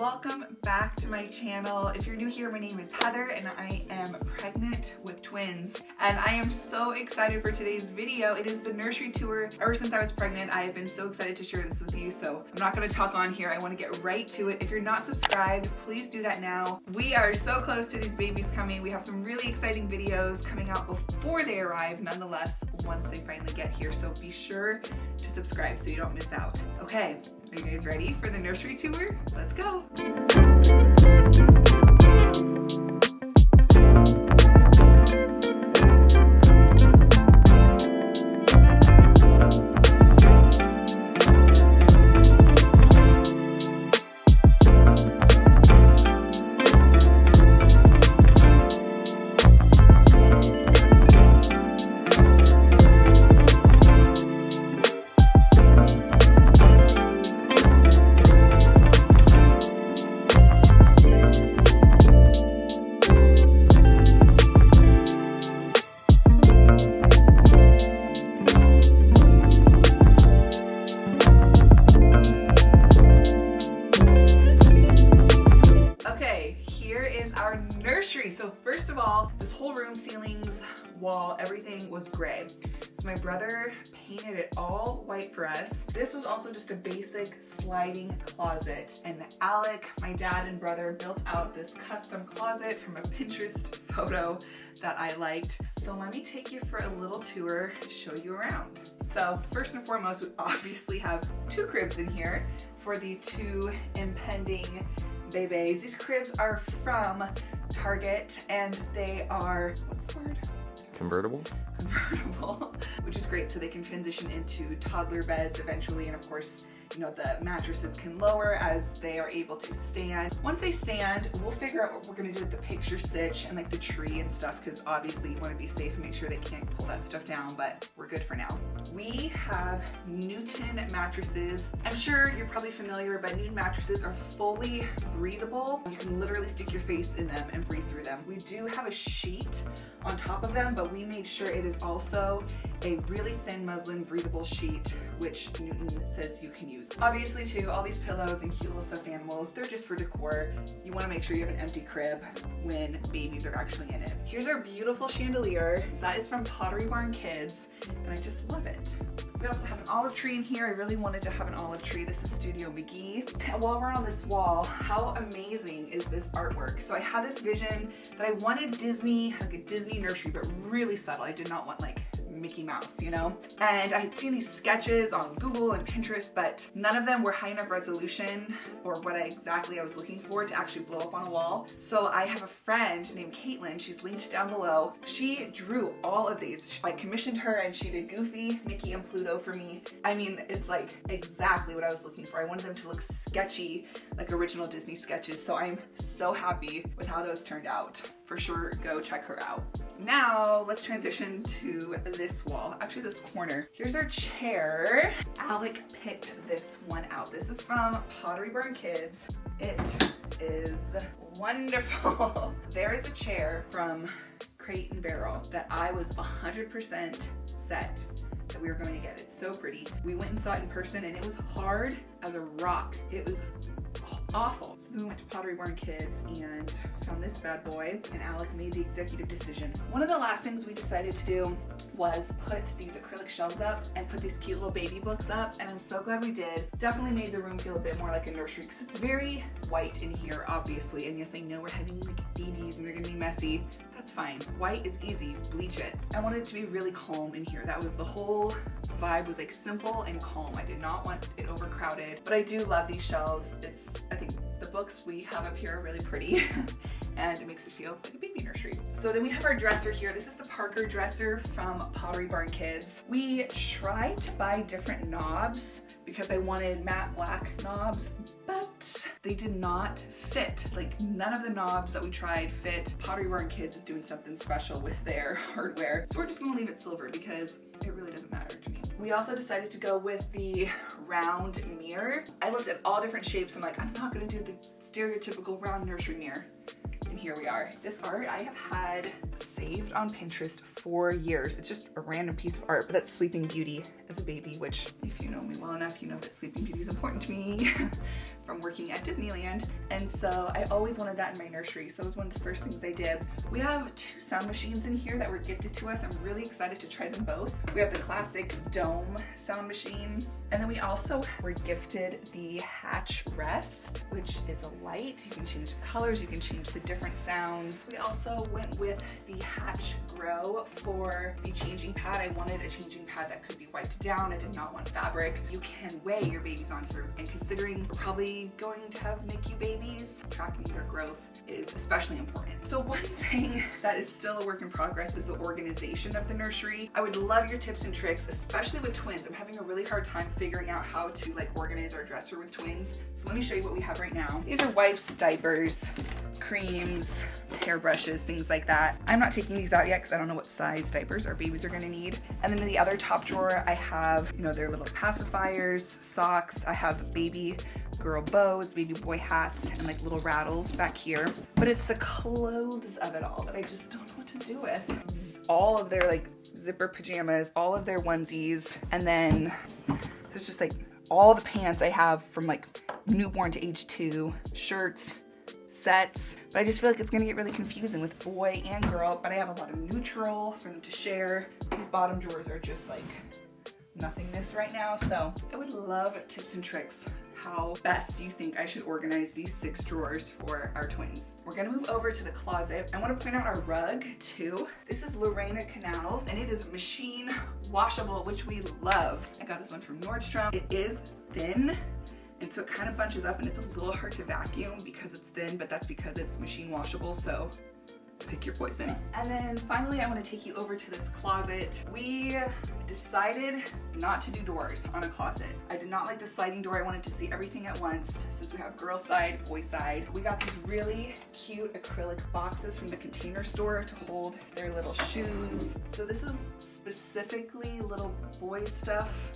welcome back to my channel. If you're new here, my name is Heather and I am pregnant with twins. And I am so excited for today's video. It is the nursery tour. Ever since I was pregnant, I have been so excited to share this with you. So I'm not gonna talk on here. I wanna get right to it. If you're not subscribed, please do that now. We are so close to these babies coming. We have some really exciting videos coming out before they arrive, nonetheless, once they finally get here. So be sure to subscribe so you don't miss out. Okay. Are you guys ready for the nursery tour? Let's go! So first of all, this whole room, ceilings, wall, everything was gray. So my brother painted it all white for us. This was also just a basic sliding closet. And Alec, my dad and brother built out this custom closet from a Pinterest photo that I liked. So let me take you for a little tour, show you around. So first and foremost, we obviously have two cribs in here for the two impending babies. These cribs are from Target and they are, what's the word? Convertible, which is great, so they can transition into toddler beds eventually, and of course, you know, the mattresses can lower as they are able to stand. Once they stand, we'll figure out what we're gonna do with the picture stitch and like the tree and stuff, because obviously you want to be safe and make sure they can't pull that stuff down, but we're good for now. We have Newton mattresses. I'm sure you're probably familiar, but Newton mattresses are fully breathable. You can literally stick your face in them and breathe through them. We do have a sheet on top of them, but we made sure it is also a really thin muslin breathable sheet, which Newton says you can use. Obviously too, all these pillows and cute little stuffed animals, they're just for decor. You want to make sure you have an empty crib when babies are actually in it. Here's our beautiful chandelier. That is from Pottery Barn Kids, and I just love it. We also have an olive tree in here. I really wanted to have an olive tree. This is Studio McGee. And while we're on this wall, how amazing is this artwork? So I had this vision that I wanted Disney, like a Disney nursery, but really subtle. I did not want like Mickey Mouse, you know? And I had seen these sketches on Google and Pinterest, but none of them were high enough resolution or what exactly I was looking for to actually blow up on a wall. So I have a friend named Caitlin, she's linked down below. She drew all of these. I commissioned her and she did Goofy, Mickey, and Pluto for me. I mean, it's like exactly what I was looking for. I wanted them to look sketchy, like original Disney sketches. So I'm so happy with how those turned out. For sure, go check her out. Now let's transition to this wall, actually this corner. Here's our chair. Alec picked this one out. This is from Pottery Barn Kids. It is wonderful. There is a chair from Crate and Barrel that I was 100% set that we were going to get. It's so pretty. We went and saw it in person and it was hard as a rock. It was awful. So then we went to Pottery Barn Kids and found this bad boy, and Alec made the executive decision. One of the last things we decided to do was put these acrylic shelves up and put these cute little baby books up, and I'm so glad we did. Definitely made the room feel a bit more like a nursery because it's very white in here, obviously, and yes, I know we're having like babies and they're gonna be messy. That's fine. White is easy, bleach it. I wanted it to be really calm in here. That was the whole vibe, was like simple and calm. I did not want it overcrowded, but I do love these shelves. I think the books we have up here are really pretty and it makes it feel like a baby nursery. So then we have our dresser here. This is the Parker dresser from Pottery Barn Kids. We tried to buy different knobs because I wanted matte black knobs, but they did not fit. Like none of the knobs that we tried fit. Pottery Barn Kids is doing something special with their hardware. So we're just gonna leave it silver because it really doesn't matter to me. We also decided to go with the round mirror. I looked at all different shapes and like, I'm not gonna do the stereotypical round nursery mirror. And here we are. This art I have had saved on Pinterest for years. It's just a random piece of art, but that's Sleeping Beauty as a baby, which if you know me well enough, you know that Sleeping Beauty is important to me from working at Disneyland. And so I always wanted that in my nursery. So it was one of the first things I did. We have 2 sound machines in here that were gifted to us. I'm really excited to try them both. We have the classic dome sound machine. And then we also were gifted the Hatch Rest, which is a light. You can change the colors, you can change the different sounds. We also went with the Hatch Grow for the changing pad. I wanted a changing pad that could be wiped down. I did not want fabric. You can weigh your babies on here, and considering we're probably going to have NICU babies, tracking their growth is especially important. So one thing that is still a work in progress is the organization of the nursery. I would love your tips and tricks, especially with twins. I'm having a really hard time figuring out how to organize our dresser with twins. So let me show you what we have right now. These are wipes, diapers, creams, hairbrushes, things like that. I'm not taking these out yet because I don't know what size diapers our babies are gonna need. And then in the other top drawer, I have, their little pacifiers, socks. I have baby girl bows, baby boy hats, and little rattles back here. But it's the clothes of it all that I just don't know what to do with. All of their zipper pajamas, all of their onesies, and then there's just all the pants I have from newborn to age 2, shirts, sets, but I just feel like it's gonna get really confusing with boy and girl, but I have a lot of neutral for them to share. These bottom drawers are just nothingness right now, so I would love tips and tricks. How best do you think I should organize these 6 drawers for our twins? We're gonna move over to the closet. I wanna point out our rug too. This is Lorena Canals, and it is machine washable, which we love. I got this one from Nordstrom. It is thin, and so it kind of bunches up, and it's a little hard to vacuum because it's thin, but that's because it's machine washable, so pick your poison. And then finally, I want to take you over to this closet. We decided not to do doors on a closet. I did not like the sliding door. I wanted to see everything at once since we have girl side, boy side. We got these really cute acrylic boxes from the Container Store to hold their little shoes. So this is specifically little boy stuff,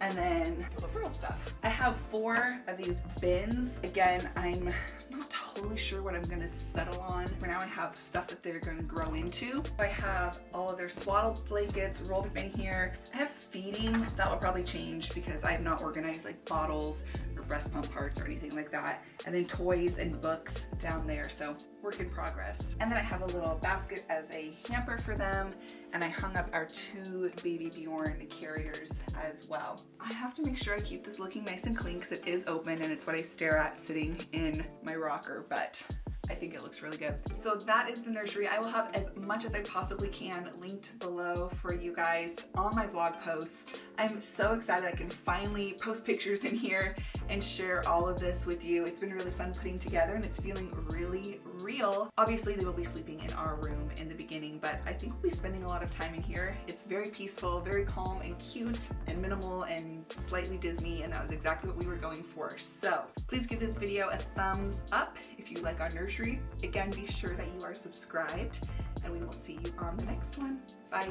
and then little girl stuff. I have 4 of these bins. Again, I'm not totally sure what I'm gonna settle on. For now, I have stuff that they're gonna grow into. I have all of their swaddle blankets rolled up in here. I have feeding. That will probably change because I have not organized bottles or breast pump parts or anything like that. And then toys and books down there, so work in progress. And then I have a little basket as a hamper for them, and I hung up our 2 baby Bjorn carriers as well. I have to make sure I keep this looking nice and clean because it is open and it's what I stare at sitting in my rocker, but I think it looks really good. So that is the nursery. I will have as much as I possibly can linked below for you guys on my blog post. I'm so excited I can finally post pictures in here and share all of this with you. It's been really fun putting together, and it's feeling really real. Obviously, they will be sleeping in our room in the beginning, but I think we'll be spending a lot of time in here. It's very peaceful, very calm and cute and minimal and slightly Disney, and that was exactly what we were going for. So please give this video a thumbs up if you like our nursery. Again, be sure that you are subscribed, and we will see you on the next one. Bye.